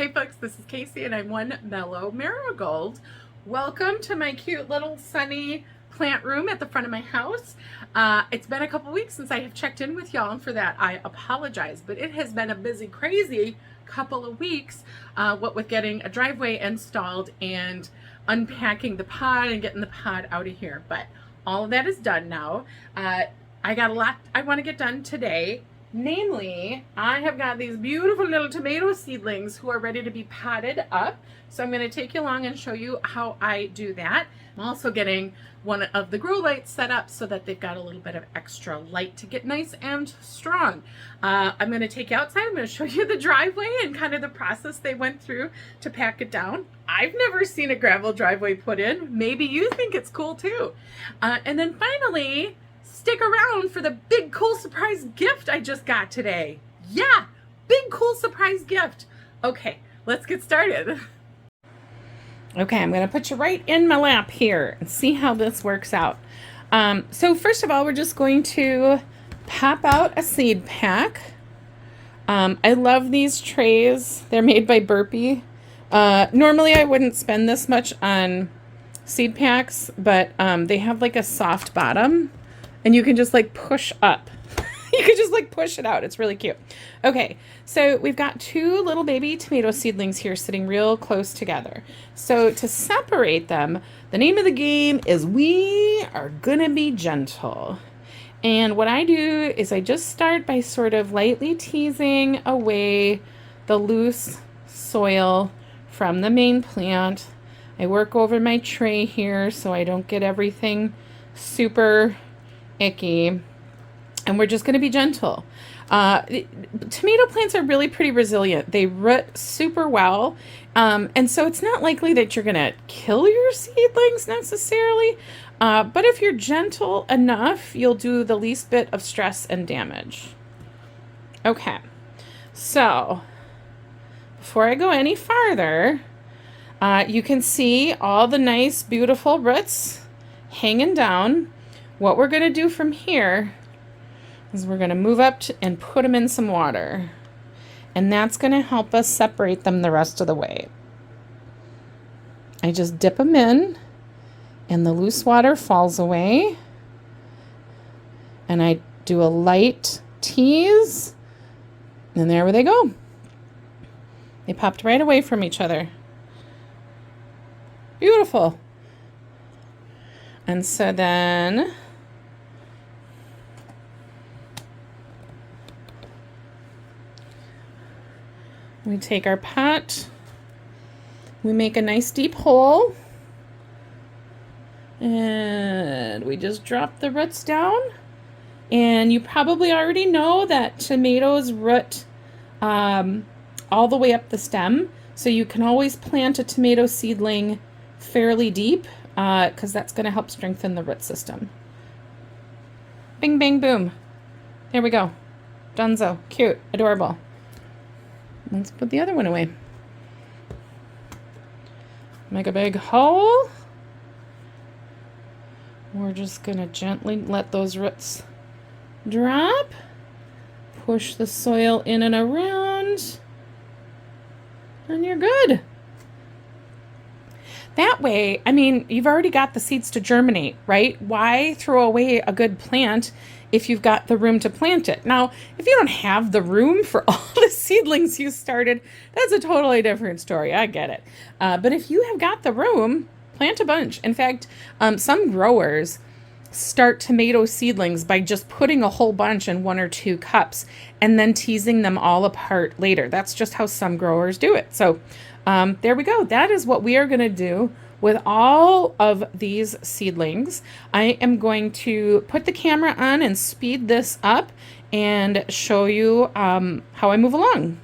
Hey folks, this is Casey and I'm one mellow marigold. Welcome to my cute little sunny plant room at the front of my house. It's been a couple weeks since I have checked in with y'all, and for that I apologize, but it has been a busy, crazy couple of weeks, what with getting a driveway installed and unpacking the pod and getting the pod out of here. But all of that is done now. I got a lot I want to get done today. Namely, I have got these beautiful little tomato seedlings who are ready to be potted up. So I'm going to take you along and show you how I do that. I'm also getting one of the grow lights set up so that they've got a little bit of extra light to get nice and strong. I'm going to take you outside. I'm going to show you the driveway and kind of the process they went through to pack it down. I've never seen a gravel driveway put in. Maybe you think it's cool too. And then finally, stick around for the big cool surprise gift I just got today. Yeah, big cool surprise gift. Okay, let's get started. Okay, I'm going to put you right in my lap here and see how this works out. So first of all, we're just going to pop out a seed pack. I love these trays. They're made by Burpee. Normally I wouldn't spend this much on seed packs, but they have like a soft bottom. And you can just like push up. You can just like push it out. It's really cute. Okay, so we've got two little baby tomato seedlings here sitting real close together. So to separate them, the name of the game is we are gonna be gentle. And what I do is I just start by sort of lightly teasing away the loose soil from the main plant. I work over my tray here so I don't get everything super icky, and we're just going to be gentle. Tomato plants are really pretty resilient. They root super well, and so it's not likely that you're going to kill your seedlings necessarily, but if you're gentle enough, you'll do the least bit of stress and damage. Okay, so before I go any farther, you can see all the nice, beautiful roots hanging down. What we're going to do from here is we're going to move up and put them in some water. And that's going to help us separate them the rest of the way. I just dip them in, and the loose water falls away. And I do a light tease, and there they go. They popped right away from each other. Beautiful. And so then we take our pot, we make a nice deep hole, and we just drop the roots down. And you probably already know that tomatoes root all the way up the stem, so you can always plant a tomato seedling fairly deep because that's going to help strengthen the root system. Bing, bang, boom. There we go. Dunzo. Cute. Adorable. Let's put the other one away. Make a big hole. We're just going to gently let those roots drop. Push the soil in and around. And you're good. That way, I mean, you've already got the seeds to germinate, right? Why throw away a good plant if you've got the room to plant it? Now, if you don't have the room for all the seedlings you started, that's a totally different story. I get it. But if you have got the room, plant a bunch. In fact, some growers start tomato seedlings by just putting a whole bunch in 1 or 2 cups and then teasing them all apart later. That's just how some growers do it. So there we go. That is what we are going to do with all of these seedlings. I am going to put the camera on and speed this up and show you how I move along.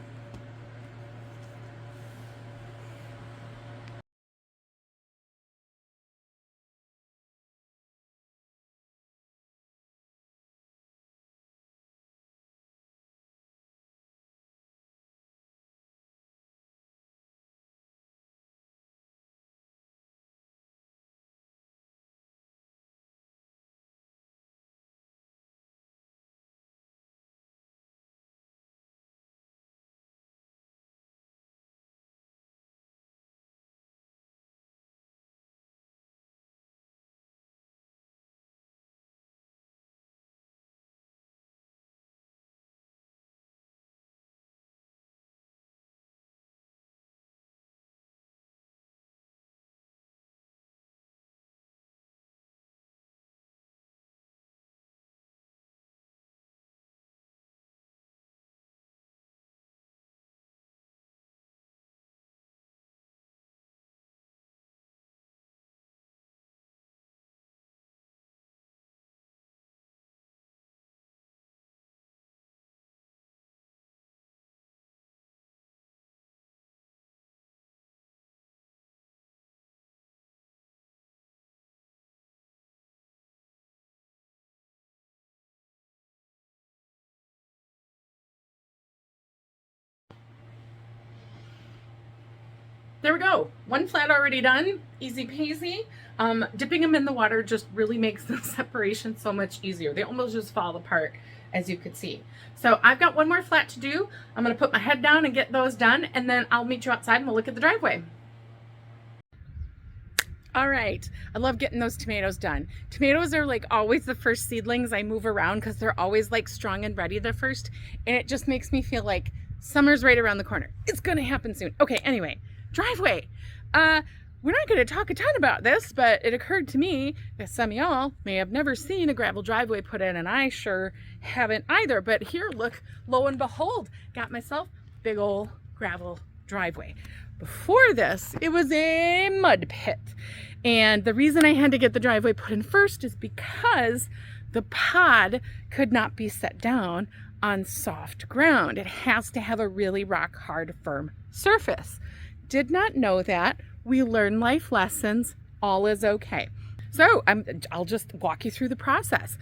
there we go. One flat already done, easy peasy. Dipping them in the water just really makes the separation so much easier. They almost just fall apart, as you could see. So I've got one more flat to do. I'm gonna put my head down and get those done, and then I'll meet you outside and we'll look at the driveway. All right, I love getting those tomatoes done. Tomatoes are like always the first seedlings I move around because they're always like strong and ready the first, and it just makes me feel like summer's right around the corner. It's gonna happen soon. Okay, anyway, driveway. We're not gonna talk a ton about this, but it occurred to me that some of y'all may have never seen a gravel driveway put in, and I sure haven't either. But here, look, lo and behold, got myself big old gravel driveway. Before this, it was a mud pit. And the reason I had to get the driveway put in first is because the pod could not be set down on soft ground. It has to have a really rock hard, firm surface. Did not know that. We learn life lessons. All is okay. So I'll just walk you through the process.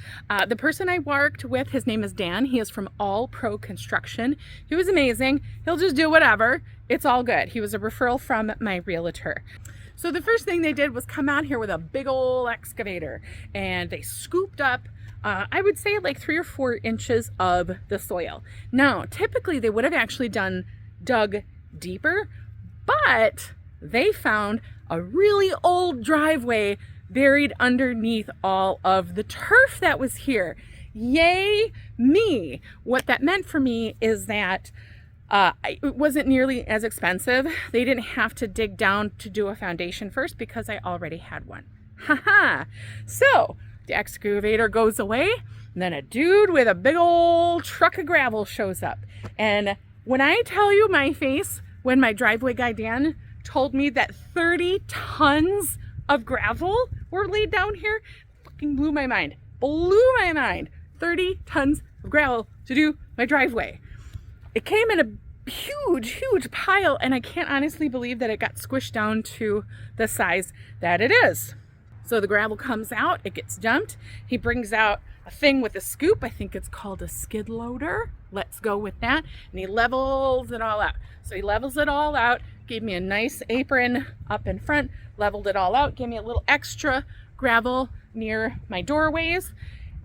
The person I worked with, his name is Dan. He is from All Pro Construction. He was amazing. He'll just do whatever. It's all good. He was a referral from my realtor. So the first thing they did was come out here with a big old excavator, and they scooped up, I would say like 3 or 4 inches of the soil. Now, typically they would have actually dug deeper, but they found a really old driveway buried underneath all of the turf that was here. Yay me! What that meant for me is that it wasn't nearly as expensive. They didn't have to dig down to do a foundation first because I already had one. Haha! So the excavator goes away, and then a dude with a big old truck of gravel shows up. And when I tell you my face, when my driveway guy Dan told me that 30 tons of gravel were laid down here, fucking blew my mind. Blew my mind. 30 tons of gravel to do my driveway. It came in a huge pile, and I can't honestly believe that it got squished down to the size that it is. So the gravel comes out, it gets dumped. He brings out a thing with a scoop. I think it's called a skid loader. Let's go with that. And he levels it all out. So he levels it all out, gave me a nice apron up in front, leveled it all out, gave me a little extra gravel near my doorways.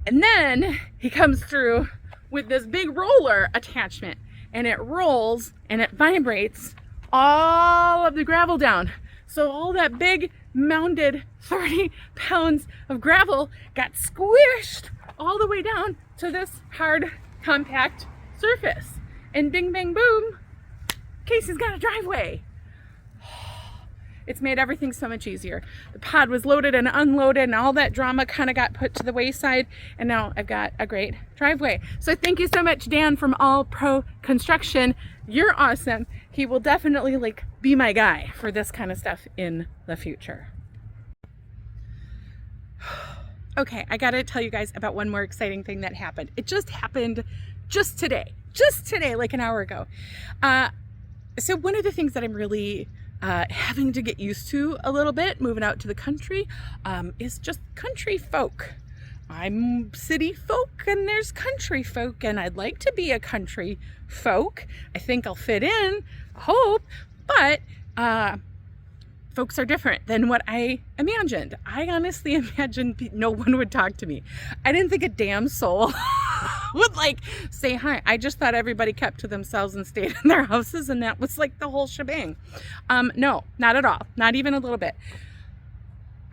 And then he comes through with this big roller attachment, and it rolls and it vibrates all of the gravel down. So all that big mounded 30 pounds of gravel got squished all the way down to this hard, compact surface. And bing, bang, boom, Casey's got a driveway. It's made everything so much easier. The pod was loaded and unloaded, and all that drama kind of got put to the wayside, and now I've got a great driveway. So thank you so much, Dan from All Pro Construction. You're awesome. He will definitely like be my guy for this kind of stuff in the future. Okay, I gotta tell you guys about one more exciting thing that happened. It just happened just today, like an hour ago. So one of the things that I'm really having to get used to a little bit, moving out to the country, is just country folk. I'm city folk and there's country folk, and I'd like to be a country folk. I think I'll fit in, I hope, but folks are different than what I imagined. I honestly imagined no one would talk to me. I didn't think a damn soul would like say hi. I just thought everybody kept to themselves and stayed in their houses, and that was like the whole shebang. No, not at all. Not even a little bit.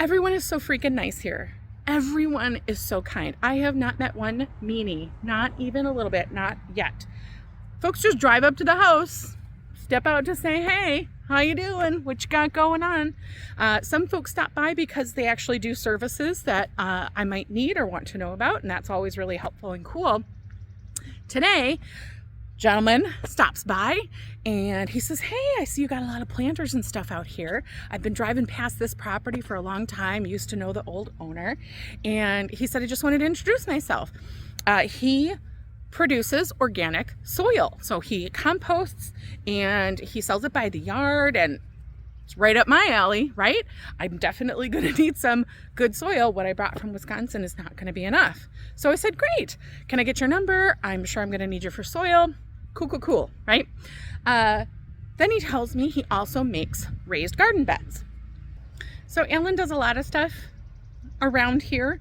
Everyone is so freaking nice here. Everyone is so kind. I have not met one meanie, not even a little bit, not yet. Folks just drive up to the house, step out to say, hey, how you doing? What you got going on? Some folks stop by because they actually do services that I might need or want to know about, and that's always really helpful and cool. Today, gentleman stops by and he says, hey, I see you got a lot of planters and stuff out here. I've been driving past this property for a long time, used to know the old owner, and he said, I just wanted to introduce myself. He produces organic soil. So he composts and he sells it by the yard, and it's right up my alley, right? I'm definitely going to need some good soil. What I brought from Wisconsin is not going to be enough. So I said, great. Can I get your number? I'm sure I'm going to need you for soil. Cool, right? Then he tells me he also makes raised garden beds. So Alan does a lot of stuff around here.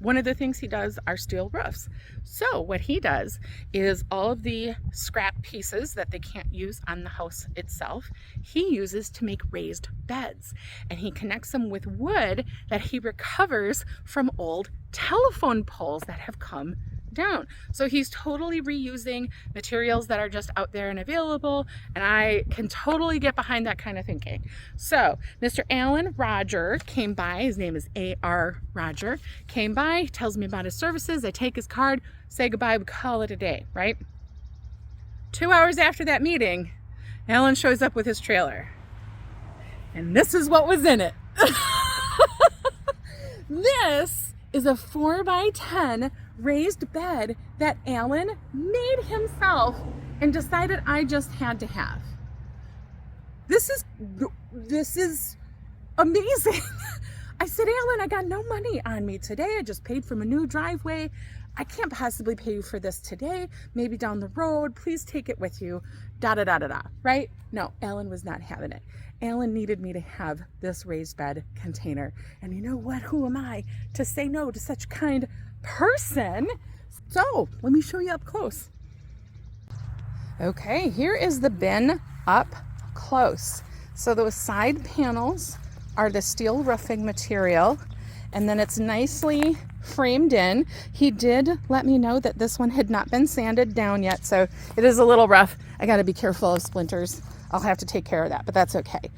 One of the things he does are steel roofs. So what he does is all of the scrap pieces that they can't use on the house itself, he uses to make raised beds. And he connects them with wood that he recovers from old telephone poles that have come down. So he's totally reusing materials that are just out there and available, and I can totally get behind that kind of thinking. So Mr. Alan Roger came by, his name is A.R. Roger, came by, tells me about his services, I take his card, say goodbye, we call it a day, right? 2 hours after that meeting, Alan shows up with his trailer. And this is what was in it. This is a 4x10 raised bed that Alan made himself and decided I just had to have. This is amazing. I said, Alan, I got no money on me today. I just paid for a new driveway. I can't possibly pay you for this today. Maybe down the road. Please take it with you. Da da da da da. Right? No, Alan was not having it. Alan needed me to have this raised bed container. And you know what? Who am I to say no to such kind person? So let me show you up close. Okay, here is the bin up close. So those side panels are the steel roofing material, and then it's nicely framed in. He did let me know that this one had not been sanded down yet, so it is a little rough. I got to be careful of splinters. I'll have to take care of that, but that's okay.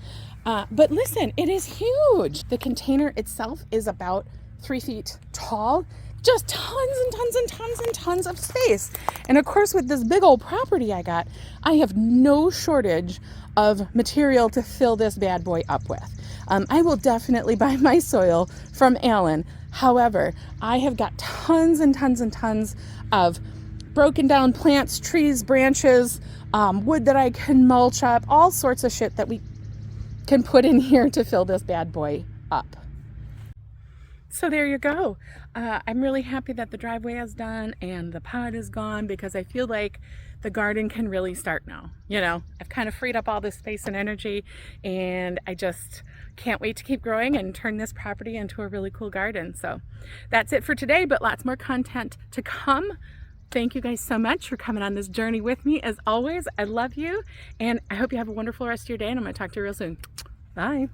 But listen, it is huge. The container itself is about 3 feet tall. Just tons and tons and tons and tons of space. And of course, with this big old property I got, I have no shortage of material to fill this bad boy up with. I will definitely buy my soil from Alan. However, I have got tons and tons and tons of broken down plants, trees, branches, wood that I can mulch up, all sorts of shit that we can put in here to fill this bad boy up. So there you go. I'm really happy that the driveway is done and the pod is gone, because I feel like the garden can really start now. You know, I've kind of freed up all this space and energy, and I just can't wait to keep growing and turn this property into a really cool garden. So that's it for today, but lots more content to come. Thank you guys so much for coming on this journey with me. As always, I love you, and I hope you have a wonderful rest of your day, and I'm going to talk to you real soon. Bye.